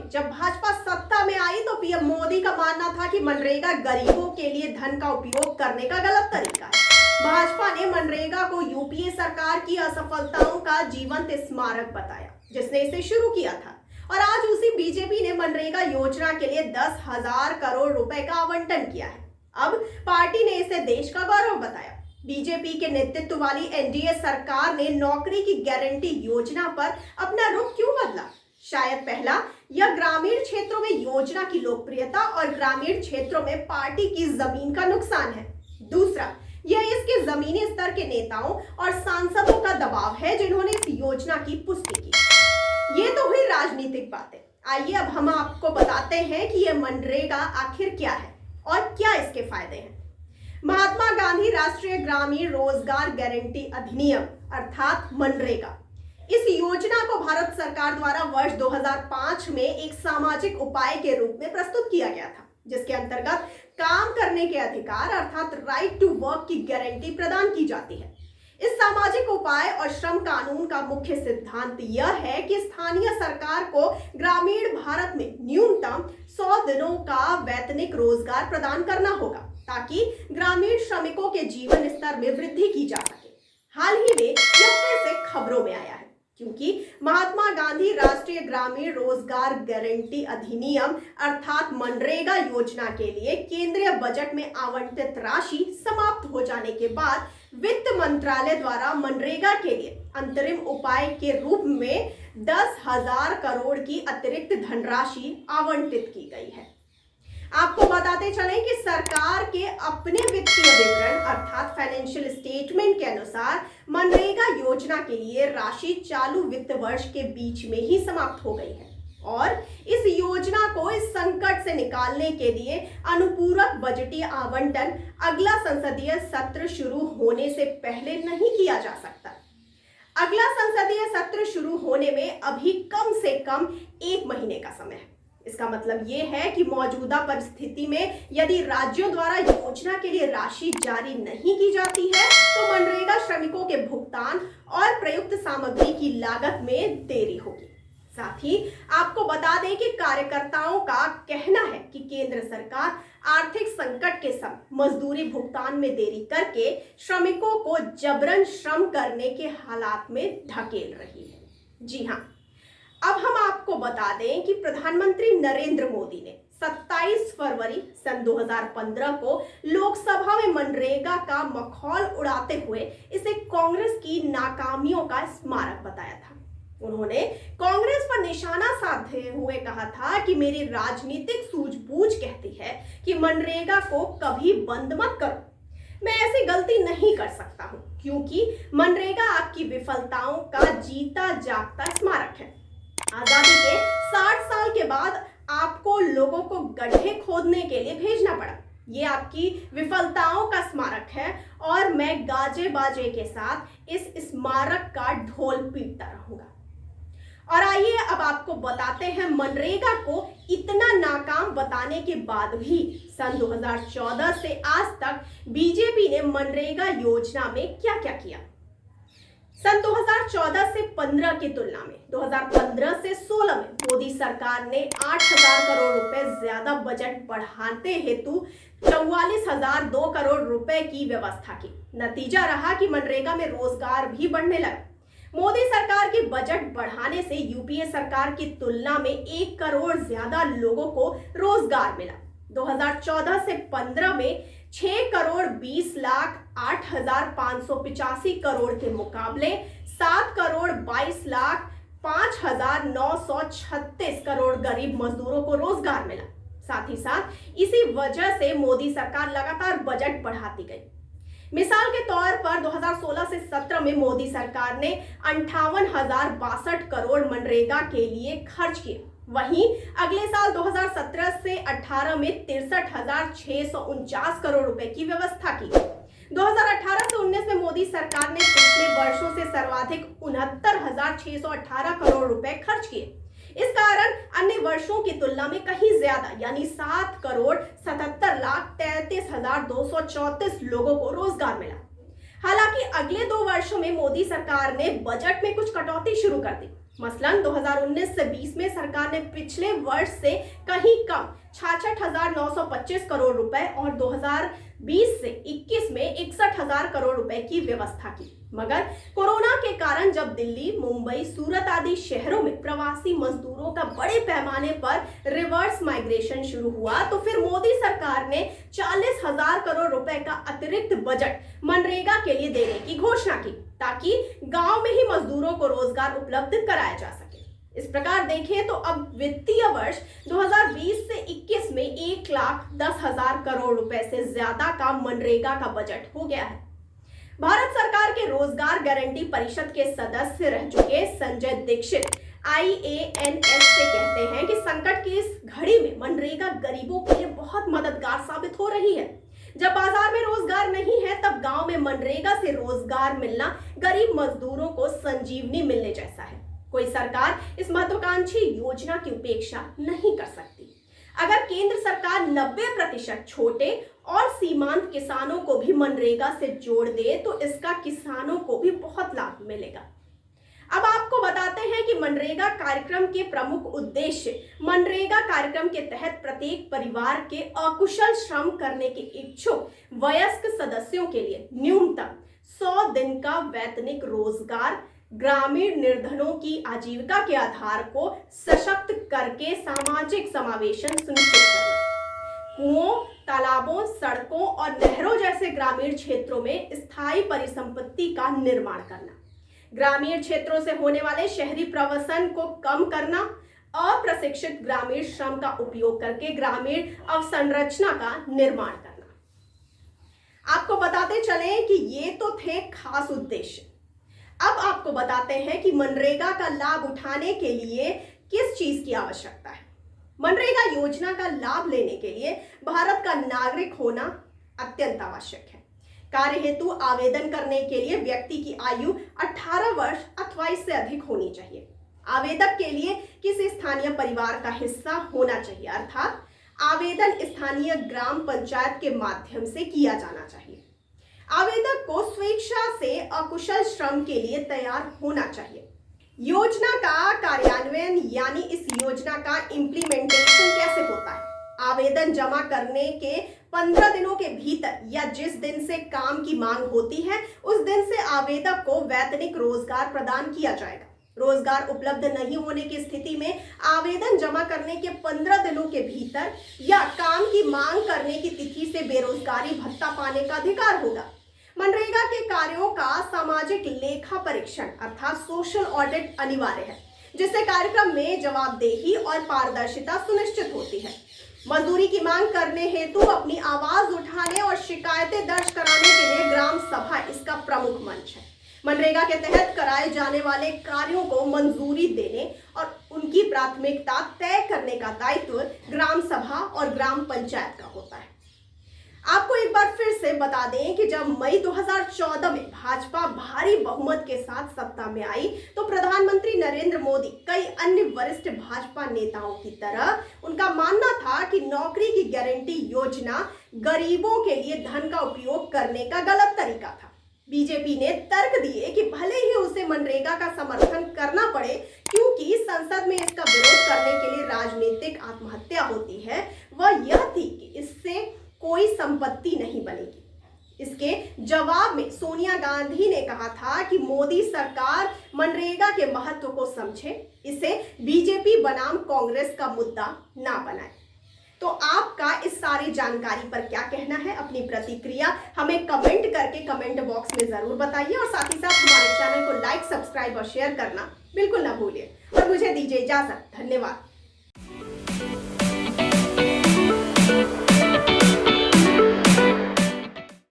में जब भाजपा सत्ता में आई तो पीएम मोदी का मानना था कि मनरेगा गरीबों के लिए धन का उपयोग करने का गलत तरीका है। भाजपा ने मनरेगा को यूपीए सरकार की असफलताओं का जीवंत स्मारक बताया, जिसने इसे शुरू किया था। और आज उसी बीजेपी ने मनरेगा योजना के लिए 10,000 करोड़ रुपए का आवंटन किया है। अब पार्टी ने इसे देश का गौरव बताया। बीजेपी के नेतृत्व वाली एनडीए सरकार ने नौकरी की गारंटी योजना पर अपना रुख क्यों बदला? शायद पहला, यह ग्रामीण क्षेत्रों में योजना की लोकप्रियता और ग्रामीण क्षेत्रों में पार्टी की जमीन का नुकसान है। दूसरा, यह इसके जमीनी स्तर के नेताओं और सांसदों का दबाव है जिन्होंने इस योजना की पुष्टि की। ये तो हुई राजनीतिक बातें। आइए अब हम आपको बताते हैं कि यह मनरेगा आखिर क्या है और क्या इसके फायदे हैं। महात्मा गांधी राष्ट्रीय ग्रामीण रोजगार गारंटी अधिनियम अर्थात मनरेगा, इस योजना को भारत सरकार द्वारा वर्ष 2005 में एक सामाजिक उपाय के रूप में प्रस्तुत किया गया था, जिसके अंतर्गत काम करने के अधिकार अर्थात राइट टू वर्क की गारंटी प्रदान की जाती है। इस सामाजिक उपाय और श्रम कानून का मुख्य सिद्धांत यह है कि स्थानीय सरकार को ग्रामीण भारत में न्यूनतम 100 दिनों का वैतनिक रोजगार प्रदान करना होगा, ताकि ग्रामीण श्रमिकों के जीवन स्तर में वृद्धि की जा सके। हाल ही में यह फिर से खबरों में आया है, क्योंकि महात्मा गांधी राष्ट्रीय ग्रामीण रोजगार गारंटी अधिनियम अर्थात मनरेगा योजना के लिए केंद्रीय बजट में आवंटित राशि समाप्त हो जाने के बाद वित्त मंत्रालय द्वारा मनरेगा के लिए अंतरिम उपाय के रूप में 10,000 करोड़ की अतिरिक्त धनराशि आवंटित की गई है। आपको बताते चलें कि सरकार के अपने वित्तीय विवरण अर्थात फाइनेंशियल स्टेटमेंट के अनुसार मनरेगा योजना के लिए राशि चालू वित्त वर्ष के बीच में ही समाप्त हो गई है और इस योजना को इस संकट से निकालने के लिए अनुपूरक बजटीय आवंटन अगला संसदीय सत्र शुरू होने से पहले नहीं किया जा सकता। अगला संसदीय सत्र शुरू होने में अभी कम से कम 1 महीने का समय है। इसका मतलब ये है कि मौजूदा परिस्थिति में यदि राज्यों द्वारा योजना के लिए राशि जारी नहीं की जाती है तो मनरेगा श्रमिकों के भुगतान और प्रयुक्त सामग्री की लागत में देरी होगी। साथ ही आपको बता दें कि कार्यकर्ताओं का कहना है कि केंद्र सरकार आर्थिक संकट के समय मजदूरी भुगतान में देरी करके श्रमिकों को जबरन श्रम करने के हालात में धकेल रही है। जी हाँ, अब हम आपको बता दें कि प्रधानमंत्री नरेंद्र मोदी ने 27 फरवरी सन 2015 को लोकसभा में मनरेगा का मखौल उड़ाते हुए इसे कांग्रेस की नाकामियों का स्मारक बताया था। उन्होंने कांग्रेस पर निशाना साधते हुए कहा था कि मेरी राजनीतिक सूझबूझ कहती है कि मनरेगा को कभी बंद मत करो। मैं ऐसी गलती नहीं कर सकता हूं, क्योंकि मनरेगा आपकी विफलताओं का जीता जागता स्मारक है। आजादी के 60 साल के बाद आपको लोगों को गड्ढे खोदने के लिए भेजना पड़ा। ये आपकी विफलताओं का स्मारक है और मैं गाजे बाजे के साथ इस स्मारक का ढोल पीटता रहूंगा। और आइए अब आपको बताते हैं मनरेगा को इतना नाकाम बताने के बाद भी सन 2014 से आज तक बीजेपी ने मनरेगा योजना में क्या क्या किया। सन 2014 से 15 की तुलना में 2015 से 16 में मोदी सरकार ने 8,000 करोड़ रुपए ज्यादा बजट बढ़ाते हेतु 44,002 करोड़ रुपए की व्यवस्था की। नतीजा रहा कि मनरेगा में रोजगार भी बढ़ने लगा। मोदी सरकार की बजट बढ़ाने से यूपीए सरकार की तुलना में 1 करोड़ ज्यादा लोगों को रोजगार मिला। 2014 से 15 में 6 करोड़ 20 लाख 8,585 करोड़ के मुकाबले 7 करोड़ 22 लाख 5,936 करोड़ गरीब मजदूरों को रोजगार मिला। साथ ही साथ इसी वजह से मोदी सरकार लगातार बजट बढ़ाती गई। मिसाल के तौर पर 2016 से 17 में मोदी सरकार ने 58,062 करोड़ मनरेगा के लिए खर्च किए। वहीं अगले साल 2017 से 18 में 63,649 करोड़ रुपए की व्यवस्था की। 2018 से 19 में मोदी सरकार ने पिछले वर्षों से सर्वाधिक 69,618 करोड़ रुपए खर्च किए। इस कारण अन्य वर्षों की तुलना में कहीं ज्यादा यानी 7 करोड़ 77 लाख 33,234 लोगों को रोजगार मिला। हालांकि अगले 2 वर्षों में मोदी सरकार ने बजट में कुछ कटौती शुरू कर दी। मसलन 2019 से 20 में सरकार ने पिछले वर्ष से कहीं कम 66,925 करोड़ रुपए और 2020 से 21 में 61,000 करोड़ रुपए की व्यवस्था की। मगर कोरोना के कारण जब दिल्ली, मुंबई, सूरत आदि शहरों में प्रवासी मजदूरों का बड़े पैमाने पर रिवर्स माइग्रेशन शुरू हुआ तो फिर मोदी सरकार ने 40,000 करोड़ रुपए का अतिरिक्त बजट मनरेगा के लिए देने की घोषणा की ताकि गांव में ही मजदूरों को रोजगार उपलब्ध कराया जा सके। इस प्रकार देखें तो अब वित्तीय वर्ष 2020 से 21 में 1,10,000 करोड़ रुपए से ज्यादा का मनरेगा का बजट हो गया है। भारत सरकार के रोजगार गारंटी परिषद के सदस्य रह चुके संजय दीक्षित IANS से कहते हैं कि संकट की इस घड़ी में मनरेगा गरीबों के लिए बहुत मददगार साबित हो रही है। जब बाजार में रोजगार नहीं है तब गांव में मनरेगा से रोजगार मिलना गरीब मजदूरों को संजीवनी मिलने जैसा है। कोई सरकार इस महत्वाकांक्षी योजना की उपेक्षा नहीं कर सकती। अगर केंद्र सरकार 90% छोटे और सीमांत किसानों को भी मनरेगा से जोड़ दे तो इसका किसानों को भी बहुत लाभ मिलेगा। अब आपको बताते हैं कि मनरेगा कार्यक्रम के प्रमुख उद्देश्य मनरेगा कार्यक्रम के तहत प्रत्येक परिवार के अकुशल श्रम करने के इच्छुक वयस्क सदस्यों के लिए न्यूनतम 100 दिन का वैतनिक रोजगार, ग्रामीण निर्धनों की आजीविका के आधार को सशक्त करके सामाजिक समावेशन सुनिश्चित करना, कुओं, तालाबों, सड़कों और नहरों जैसे ग्रामीण क्षेत्रों में स्थायी परिसंपत्ति का निर्माण करना, ग्रामीण क्षेत्रों से होने वाले शहरी प्रवासन को कम करना, अप्रशिक्षित ग्रामीण श्रम का उपयोग करके ग्रामीण अवसंरचना का निर्माण करना। आपको बताते चलें कि ये तो थे खास उद्देश्य। अब आपको बताते हैं कि मनरेगा का लाभ उठाने के लिए किस चीज की आवश्यकता है। मनरेगा योजना का लाभ लेने के लिए भारत का नागरिक होना अत्यंत आवश्यक है। कार्य हेतु आवेदन करने के लिए व्यक्ति की आयु 18 वर्ष अथवा इससे अधिक होनी चाहिए। आवेदक के लिए किसी स्थानीय परिवार का हिस्सा होना चाहिए, अर्थात आवेदन स्थानीय ग्राम पंचायत के माध्यम से किया जाना चाहिए। आवेदक को स्वेच्छा से अकुशल श्रम के लिए तैयार होना चाहिए। योजना का कार्यान्वयन यानी इस योजना का इम्प्लीमेंटेशन कैसे होता है। आवेदन जमा करने के 15 दिनों के भीतर या जिस दिन से काम की मांग होती है उस दिन से आवेदक को वैतनिक रोजगार प्रदान किया जाएगा। रोजगार उपलब्ध नहीं होने की स्थिति में आवेदन जमा करने के 15 दिनों के भीतर या काम की मांग करने की तिथि से बेरोजगारी भत्ता पाने का अधिकार होगा। मनरेगा के कार्यों का सामाजिक लेखा परीक्षण अर्थात सोशल ऑडिट अनिवार्य है, जिससे कार्यक्रम में जवाबदेही और पारदर्शिता सुनिश्चित होती है। मजदूरी की मांग करने हेतु अपनी आवाज उठाने और शिकायतें दर्ज कराने के लिए ग्राम सभा इसका प्रमुख मंच है। मनरेगा के तहत कराए जाने वाले कार्यों को मंजूरी देने और उनकी प्राथमिकता तय करने का दायित्व ग्राम सभा और ग्राम पंचायत का होता है। आपको एक बार फिर से बता दें कि जब मई 2014 में भाजपा भारी बहुमत के साथ सत्ता में आई तो प्रधानमंत्री नरेंद्र मोदी कई अन्य वरिष्ठ भाजपा नेताओं की तरह उनका मानना था कि नौकरी की गारंटी योजना गरीबों के लिए धन का उपयोग करने का गलत तरीका था। बीजेपी ने तर्क दिए कि भले ही उसे मनरेगा का समर्थन करना पड़े क्योंकि संसद में इसका विरोध करने के लिए राजनीतिक आत्महत्या होती है, वह यह थी कि इससे कोई संपत्ति नहीं बनेगी। इसके जवाब में सोनिया गांधी ने कहा था कि मोदी सरकार मनरेगा के महत्व को समझे, इसे बीजेपी बनाम कांग्रेस का मुद्दा ना बनाए। तो आपका इस सारी जानकारी पर क्या कहना है, अपनी प्रतिक्रिया हमें कमेंट करके कमेंट बॉक्स में जरूर बताइए और साथ ही साथ हमारे चैनल को लाइक, सब्सक्राइब और शेयर करना बिल्कुल ना भूलिए। और मुझे दीजिए इजाजत। धन्यवाद।